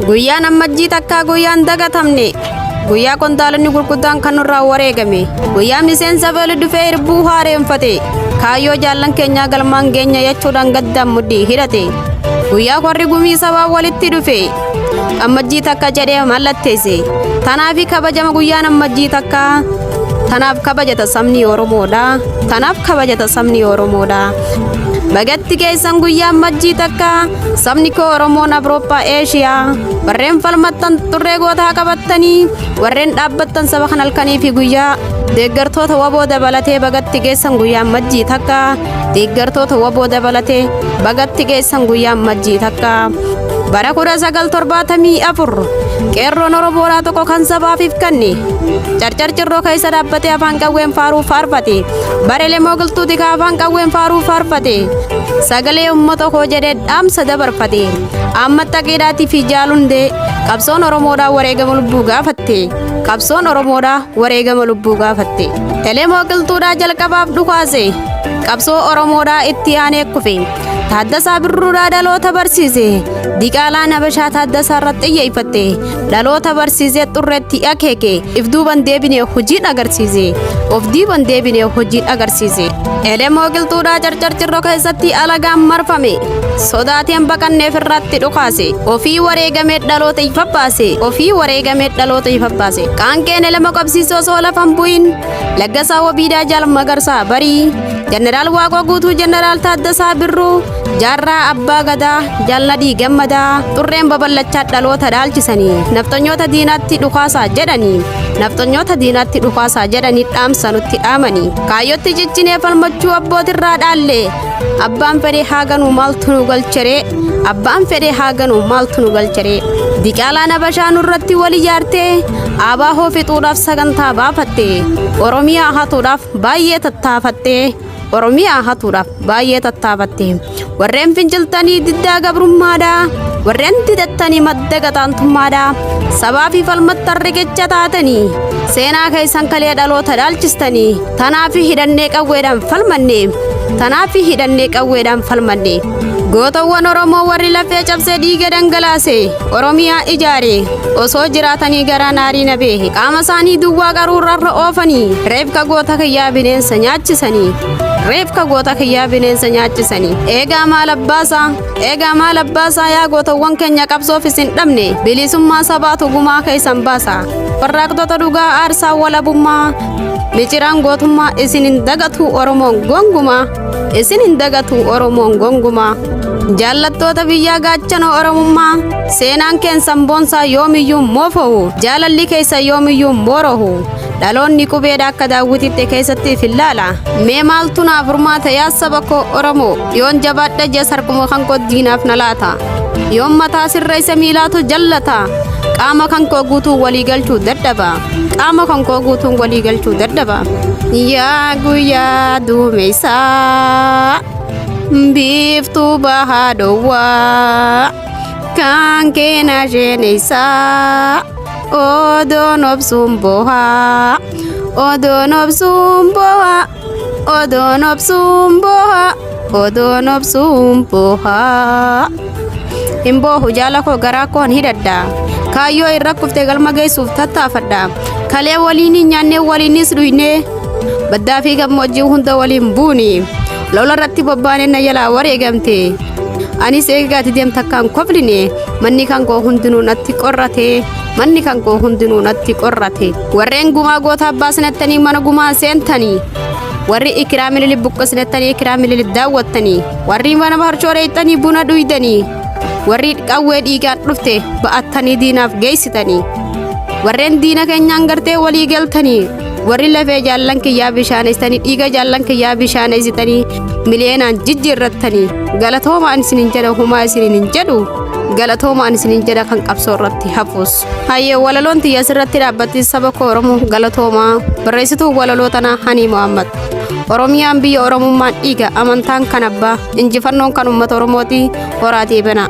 Guyyaan ammajjii takkaa guyyaan dagatamne. Guyyaa kontaalonni gurguddaan kan nurraa wareegame. Guyyaa miseensa bali dhufee irbuu haareenfate. Kaayyoo jaallan keenyaa galmaan geenya jechuudhaan gaddaan muddii hidhate. Guyyaa korri gumii sabaa walitti dhufe. Ammajjii takka jedhee mallatteesse. Tanaafi kabajama guyyaan ammajjii takkaa. Tanaaf kabajata sabni Oromoodha. Tanaaf kabajata sabni Oromoodha. Bagatti keessan guyyaa ammajjii takka sabni koo Oromoon Awurooppaa Eeshiyaa warreen falmattan turree gootaa qabattanii warreen dhaabbattan saba kan halkanii fi guyyaa deeggartoota waboo dabalatee bagatti keessan guyyaa ammajjii takka deeggartoota waboo dabalatee bagatti keessan guyyaa ammajjii takka bara 1974 qeerroon Oromoodhaa tokko kan sabaafif kanne carcar cirroo keessa dhaabbatee afaan qawween faaruu faarfate bareelee moogiltuuti ka afaan qawween faaruu faarfate sagalee uummata koo jedhee dhaamsa dabarfate ammatta qiidhaatii fi jaalundee qabsoon Oromoodhaa wareegama lubbuu gaafatte qabsoon Oromoodhaa wareegama lubbuu gaafatte elee moogiltuudhaa jalqabaaf dhukaase qabsoo Oromoodhaa itti aanee kufe Taaddasaa Birruudhaa dhaloota barsiise Diqaalaa Nabashaa Taaddasaa irratti xiyyeeffatte dhaloota barsiisee xurreetti akeeke ifduuban deebinee hojii agarsiise ofdiiban deebinee hojii agarsiise elee moogiltuudhaa carcar cirroo keessatti alagaan marfame sodaateen baqanneef irratti dhukaase ofii wareegamee dhaloota ifa baase ofii wareegamee dhaloota ifa baase qaanqeen elema qabsiisoo osoo lafan bu'in Laggasaa Wabiidhaa Jaal Magarsaa Barii Jeneraal Waaqoo Guutuu Jeneraal Taaddasaa Birruu Jaarraa Abbaa Gadaa Jaalladhii Gammadaa xurreen babal'achaa dhaloota dhaalchisanii naftanyoota diinaatti dhukaasaa jedhanii naftanyoota diinaatti dhukaasaa jedhanii dhaamsa nutti dhaamanii kaayyotti jijjinee falmachuu abbootirraa dhaalle abbaan fedhee haaganuu maaltu nu galcheree abbaan fedhee haaganuu maaltu nu galcheree Diqaalaa Nabashaa nurratti wali jaartee ABO fixuudhaaf sagantaa baafatte Oromiyaa hatuudhaaf baay'ee tattaafatte Oromiyaa hatuudhaaf baay'ee tattaafatte warreen finciltanii diddaa gabrummaadha warreen didattanii madda gataantummaadha sabaa fi falmattan riqicha taatanii seenaa keessan kalee dhaloota dhaalchistanii tanaaf hidhannee qawweedhaan falmanne tanaaf hidhannee qawweedhaan falmanne gootawwan Oromoo warri lafee cabsee dhiiga dhangalaase Oromiyaa ijaare osoo jiraatanii garaa naarii nabee qaama isaanii duwwaa qaruurarra oofanii reefka goota kiyyaa bineensa nyaachisanii reefka goota kiyyaa bineensa nyaachisanii eegaa maal abbaasaa yaa gootawwan keenya qabsoof isin dhabne bilisummaa sabaatu gumaa keessan baasa warraaqtoota dhugaa aarsaa walabummaa miciraan gootummaa isin hin dagatu Oromoon gongumaa isin hin dagatu Oromoon gongumaa jaallattoota biyyaa gaachana Oromummaa seenaan keessan boonsaa yoomiyyuu moofa'u jaalalli keessa yoomiyyuu moorohu dhaloonni qubeedha akka daawwititti keessatti fillaala mee maaltu naaf furmaata yaa saba koo Oromoo yoon jabaadha jees harkuma kan koo diinaaf na laata yoon mataa sirreessa miilaatu jallata qaama kan koo guutuu walii galchuu dadhaba qaama kan koo guutuu walii galchuu dadhaba yaa guyyaa duumessaa biiftuu bahaa dhowwaa kan keena sheenessaa odoon obsuun bohaa odoon obsuun bohaa odoon obsuun bohaa odoon obsuun bohaa hin boohu jaala koo garaa koon hidhadha kaayyoo irra kuftee galma geessuuf tattaafadha kalee waliin hin nyaannee waliinis dhuyne baddaa fi gammoojjii hunda waliin buuni lola irratti bobbaanee na jalaa wareegamte anis eegaati deemta kan kofline manni kan koo hundinuu natti qorrate manni kan koo hundinuu natti qorrate warreen gumaa goota abbaa sinattanii mana gumaa seentanii warri ikiraamili buqqasinattanii ikiraamili daawwattanii warri mana harcooreettanii buna dhuydanii warri qawwee dhiigaan dhufte ba'attanii diinaaf geessitanii warreen diina keenyaan gartee walii galtanii warri lafee jaallan kiyyaa bishaaneessitanii dhiiga jaallan kiyyaa bishaaneessitanii miliyeenaan jijjiirrattanii galatoomaan isinin jedha humaa isinin hin jedhu galatoomaan isinin jedha kan qabsoo irratti hafuus hayyee walaloon tiyya asirratti dhaabbatti saba koo Oromoo galatoomaa barreessituu walaloo tanaa Hanii Mohammad Oromiyaan biyya Oromummaan dhiiga amantaan kan abbaa injifannoon kan uummata Oromooti horaatii bana